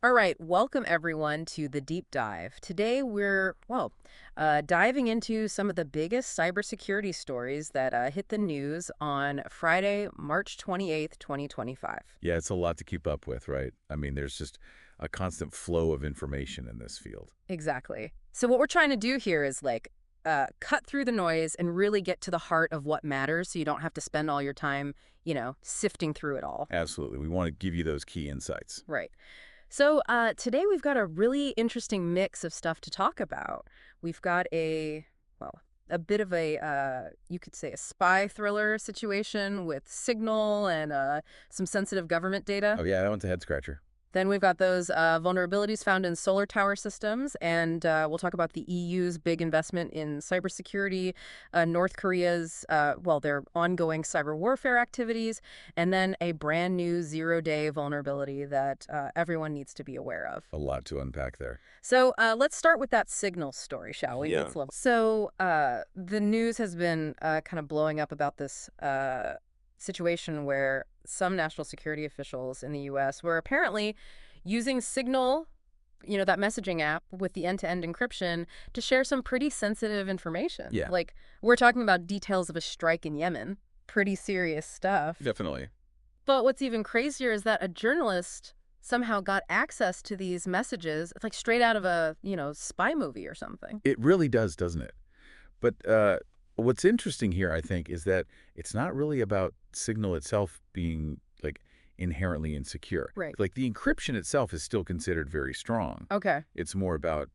All right, welcome everyone to the deep dive. Today we're, diving into some of the biggest cybersecurity stories that hit the news on Friday, March 28th, 2025. Yeah, it's a lot to keep up with, right? I mean, there's just a constant flow of information in this field. Exactly. So what we're trying to do here is cut through the noise and really get to the heart of what matters so you don't have to spend all your time, sifting through it all. Absolutely. We want to give you those key insights. Right. So today we've got a really interesting mix of stuff to talk about. We've got a bit of you could say a spy thriller situation with Signal and some sensitive government data. Oh, yeah, that one's a head scratcher. Then we've got those vulnerabilities found in solar tower systems, and we'll talk about the EU's big investment in cybersecurity, North Korea's, their ongoing cyber warfare activities, and then a brand new zero-day vulnerability that everyone needs to be aware of. A lot to unpack there. So let's start with that Signal story, shall we? Yeah. So the news has been kind of blowing up about this situation where some national security officials in the U.S. were apparently using Signal, that messaging app with the end-to-end encryption to share some pretty sensitive information. Yeah. Like, we're talking about details of a strike in Yemen. Pretty serious stuff. Definitely. But what's even crazier is that a journalist somehow got access to these messages, like straight out of a, spy movie or something. It really does, doesn't it? But what's interesting here, I think, is that it's not really about Signal itself being, like, inherently insecure. Right. Like, the encryption itself is still considered very strong. Okay. It's more about,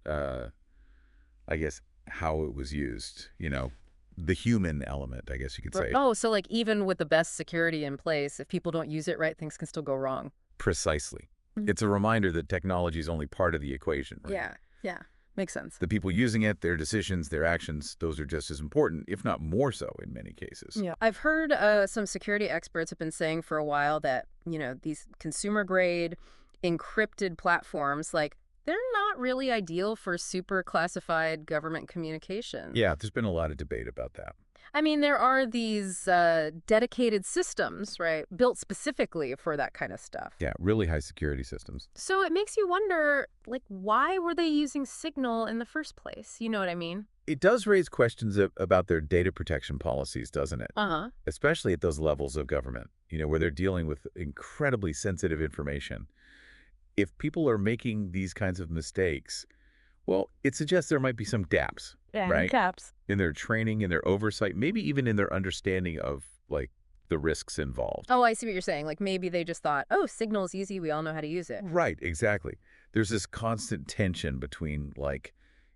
I guess, how it was used, the human element, I guess you could say. Oh, so like even with the best security in place, if people don't use it right, things can still go wrong. Precisely. Mhm. It's a reminder that technology is only part of the equation, right? Yeah. Makes sense. The people using it, their decisions, their actions, those are just as important, if not more so in many cases. Yeah. I've heard some security experts have been saying for a while that, these consumer grade encrypted platforms, like, they're not really ideal for super classified government communication. Yeah, there's been a lot of debate about that. I mean, there are these dedicated systems, right, built specifically for that kind of stuff. Yeah, really high security systems. So it makes you wonder, like, why were they using Signal in the first place? You know what I mean? It does raise questions about their data protection policies, doesn't it? Uh-huh. Especially at those levels of government, where they're dealing with incredibly sensitive information. If people are making these kinds of mistakes, well, it suggests there might be some gaps, right? Caps. In their training, in their oversight, maybe even in their understanding of, like, the risks involved. Oh, I see what you're saying. Like, maybe they just thought, oh, Signal's easy. We all know how to use it. Right, exactly. There's this constant tension between, like,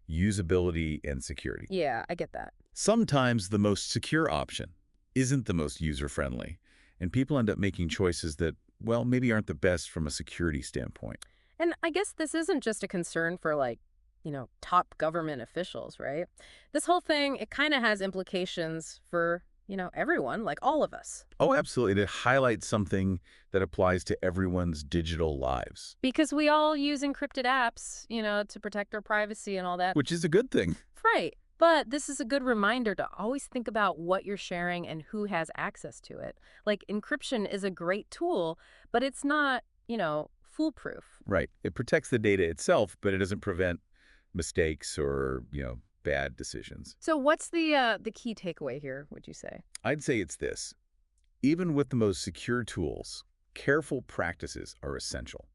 usability and security. Yeah, I get that. Sometimes the most secure option isn't the most user-friendly, and people end up making choices that, well, maybe aren't the best from a security standpoint. And I guess this isn't just a concern for, like, top government officials, right? This whole thing, it kind of has implications for, everyone, like all of us. Oh, absolutely. It highlights something that applies to everyone's digital lives, Because we all use encrypted apps, to protect our privacy and all that. which is a good thing. Right. But this is a good reminder to always think about what you're sharing and who has access to it. Like, encryption is a great tool, but it's not, foolproof. Right. It protects the data itself, but it doesn't prevent mistakes or, bad decisions. So what's the key takeaway here, would you say? I'd say it's this. Even with the most secure tools, careful practices are essential,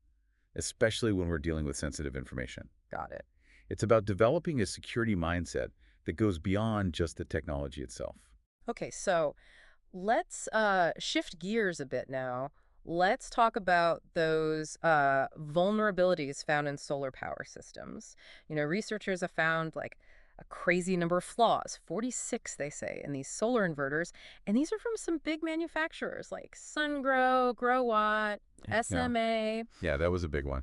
especially when we're dealing with sensitive information. Got it. It's about developing a security mindset that goes beyond just the technology itself. Okay, so let's shift gears a bit now. Let's talk about those vulnerabilities found in solar power systems. Researchers have found like a crazy number of flaws, 46 they say, in these solar inverters, and these are from some big manufacturers like SunGrow, GrowWatt, SMA. Yeah, that was a big one.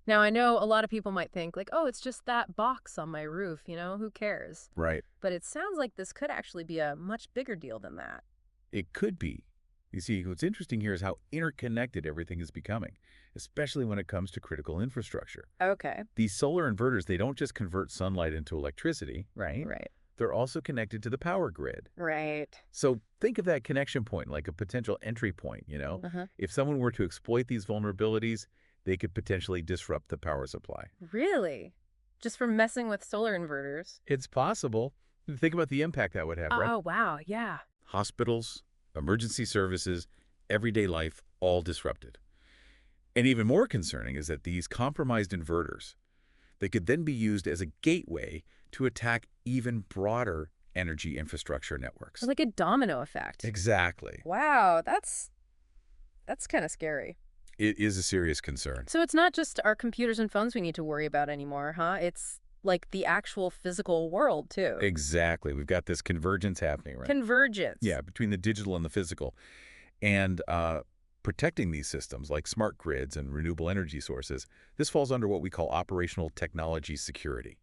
Now, I know a lot of people might think like, oh, it's just that box on my roof, who cares? Right. But it sounds like this could actually be a much bigger deal than that. It could be. You see, what's interesting here is how interconnected everything is becoming, especially when it comes to critical infrastructure. Okay. These solar inverters, they don't just convert sunlight into electricity, right? Right. They're also connected to the power grid. Right. So think of that connection point like a potential entry point, Uh-huh. If someone were to exploit these vulnerabilities, they could potentially disrupt the power supply. Really? Just from messing with solar inverters? It's possible. Think about the impact that would have, right? Oh, wow. Yeah. Hospitals, emergency services, everyday life, all disrupted. And even more concerning is that these compromised inverters, they could then be used as a gateway to attack even broader energy infrastructure networks. Like a domino effect. Exactly. Wow, that's kind of scary. It is a serious concern. So it's not just our computers and phones we need to worry about anymore, huh? It's like the actual physical world, too. Exactly. We've got this convergence happening, right? Convergence. Yeah, between the digital and the physical. And protecting these systems like smart grids and renewable energy sources, this falls under what we call operational technology security.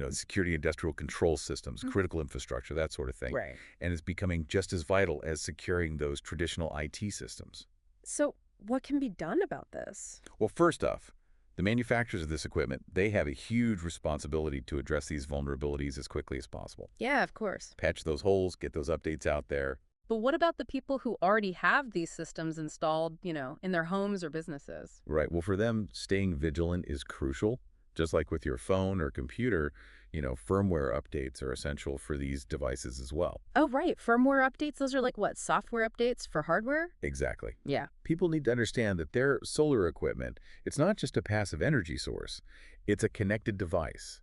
Security industrial control systems, Mhm. critical infrastructure, that sort of thing. Right. And it's becoming just as vital as securing those traditional IT systems. So what can be done about this? Well, first off, the manufacturers of this equipment, they have a huge responsibility to address these vulnerabilities as quickly as possible. Yeah, of course. Patch those holes, get those updates out there. But what about the people who already have these systems installed, in their homes or businesses? Right. Well, for them, staying vigilant is crucial. Just like with your phone or computer, firmware updates are essential for these devices as well. Oh, right. Firmware updates, those are like what, software updates for hardware? Exactly. Yeah. People need to understand that their solar equipment, it's not just a passive energy source. It's a connected device,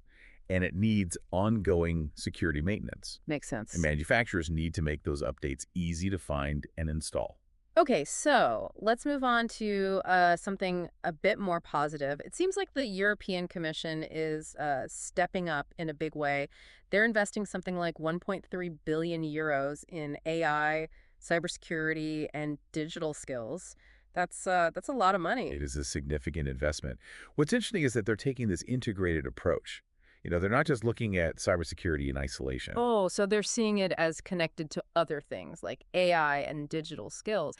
and it needs ongoing security maintenance. Makes sense. And manufacturers need to make those updates easy to find and install. Okay, so let's move on to something a bit more positive. It seems like the European Commission is stepping up in a big way. They're investing something like 1.3 billion euros in AI, cybersecurity, and digital skills. That's a lot of money. It is a significant investment. What's interesting is that they're taking this integrated approach. They're not just looking at cybersecurity in isolation. Oh, so they're seeing it as connected to other things like AI and digital skills.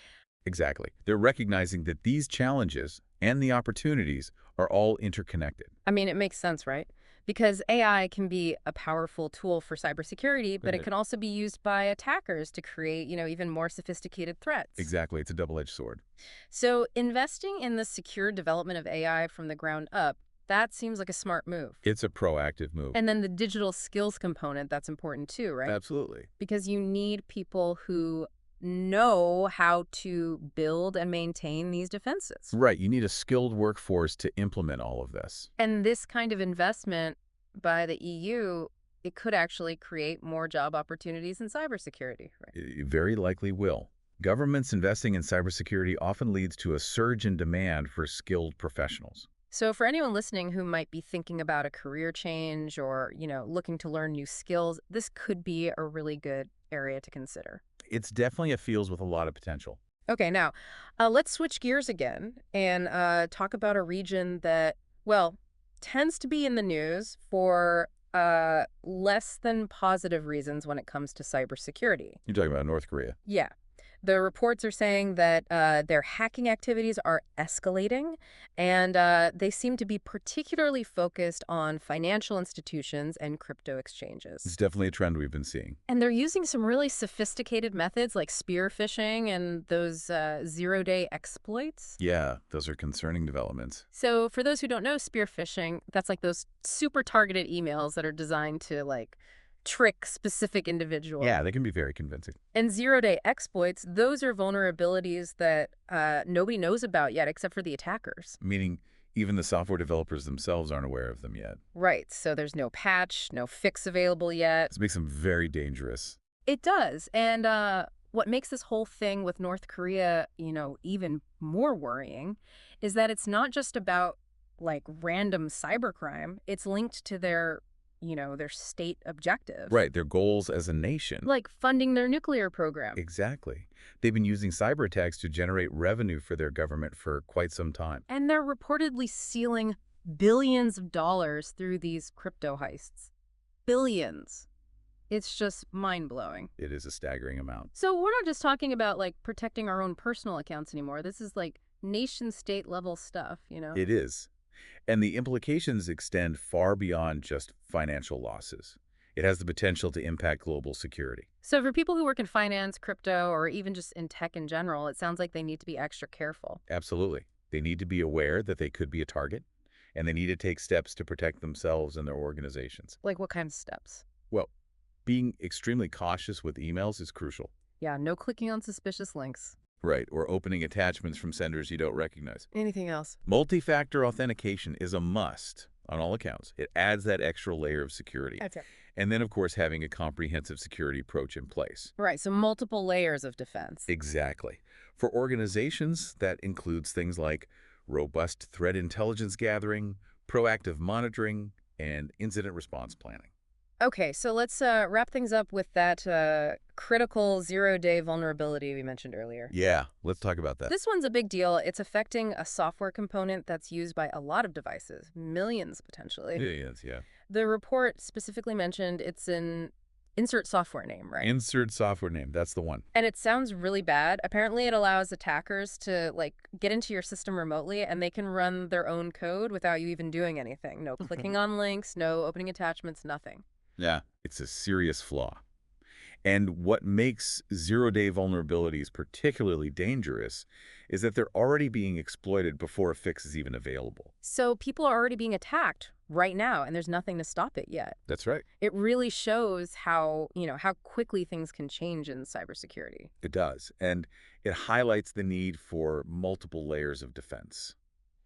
Exactly. They're recognizing that these challenges and the opportunities are all interconnected. I mean, it makes sense, right? Because AI can be a powerful tool for cybersecurity, but it can also be used by attackers to create, even more sophisticated threats. Exactly. It's a double-edged sword. So investing in the secure development of AI from the ground up, that seems like a smart move. It's a proactive move. And then the digital skills component, that's important too, right? Absolutely. Because you need people who know how to build and maintain these defenses. Right. You need a skilled workforce to implement all of this. And this kind of investment by the EU, it could actually create more job opportunities in cybersecurity, right? It very likely will. Governments investing in cybersecurity often leads to a surge in demand for skilled professionals. So for anyone listening who might be thinking about a career change or, looking to learn new skills, this could be a really good area to consider. It's definitely a field with a lot of potential. Okay, now let's switch gears again and talk about a region that, well, tends to be in the news for less than positive reasons when it comes to cybersecurity. You're talking about North Korea. Yeah. The reports are saying that their hacking activities are escalating, and they seem to be particularly focused on financial institutions and crypto It's exchanges. definitely a trend we've been seeing. And they're using some really sophisticated methods like spear phishing and those zero-day exploits. Yeah, those are concerning developments. So for those who don't know, spear phishing, that's like those super targeted emails that are designed to trick specific individuals. Yeah, they can be very convincing. And zero-day exploits, those are vulnerabilities that nobody knows about yet except for the attackers. Meaning even the software developers themselves aren't aware of them yet. Right, so there's no patch, no fix available yet. This makes them very dangerous. It does, and what makes this whole thing with North Korea, even more worrying is that it's not just about, random cybercrime. It's linked to their state objectives. Right, their goals as a nation. Like funding their nuclear program. Exactly. They've been using cyber attacks to generate revenue for their government for quite some time. And they're reportedly stealing billions of dollars through these crypto heists. Billions. It's just mind-blowing. It is a staggering amount. So we're not just talking about, protecting our own personal accounts anymore. This is, nation-state level stuff, It is. And the implications extend far beyond just financial losses. It has the potential to impact global security. So for people who work in finance, crypto, or even just in tech in general, it sounds like they need to be extra careful. Absolutely. They need to be aware that they could be a target, and they need to take steps to protect themselves and their organizations. Like what kinds of steps? Well, being extremely cautious with emails is crucial. Yeah, no clicking on suspicious links. Right, or opening attachments from senders you don't recognize. Anything else? Multi-factor authentication is a must on all accounts. It adds that extra layer of security. Okay. And then, of course, having a comprehensive security approach in place. Right, so multiple layers of defense. Exactly. For organizations, that includes things like robust threat intelligence gathering, proactive monitoring, and incident response planning. Okay, so let's wrap things up with that critical zero-day vulnerability we mentioned earlier. Yeah, let's talk about that. This one's a big deal. It's affecting a software component that's used by a lot of devices, millions potentially. It is, yeah. The report specifically mentioned it's an insert software name, right? Insert software name, that's the one. And it sounds really bad. Apparently, it allows attackers to get into your system remotely and they can run their own code without you even doing anything. No clicking on links, no opening attachments, nothing. Yeah. It's a serious flaw. And what makes zero-day vulnerabilities particularly dangerous is that they're already being exploited before a fix is even available. So people are already being attacked right now and there's nothing to stop it yet. That's right. It really shows how quickly things can change in cybersecurity. It does. And it highlights the need for multiple layers of defense.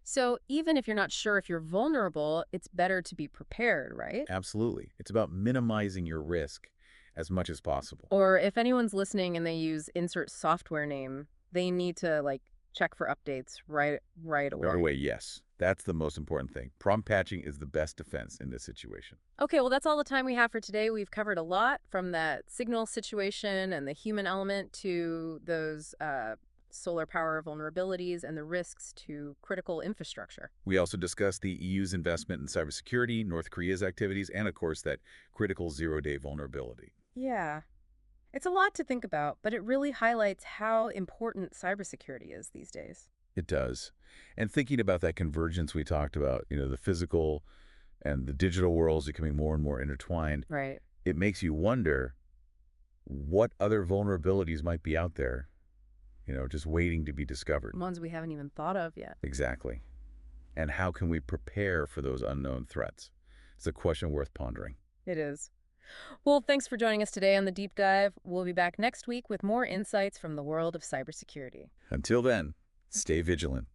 So even if you're not sure if you're vulnerable, it's better to be prepared, right? Absolutely. It's about minimizing your risk as much as possible. Or if anyone's listening and they use insert software name, they need to check for updates right away. Right away, yes. That's the most important thing. Prompt patching is the best defense in this situation. Okay, well, that's all the time we have for today. We've covered a lot from that signal situation and the human element to those solar power vulnerabilities and the risks to critical infrastructure. We also discussed the EU's investment in cybersecurity, North Korea's activities, and of course that critical zero-day vulnerability. Yeah. It's a lot to think about, but it really highlights how important cybersecurity is these days. It does. And thinking about that convergence we talked about, the physical and the digital worlds becoming more and more intertwined, Right. it makes you wonder what other vulnerabilities might be out there, just waiting to be discovered. Ones we haven't even thought of yet. Exactly. And how can we prepare for those unknown threats? It's a question worth pondering. It is. Well, thanks for joining us today on the deep dive. We'll be back next week with more insights from the world of cybersecurity. Until then, stay vigilant.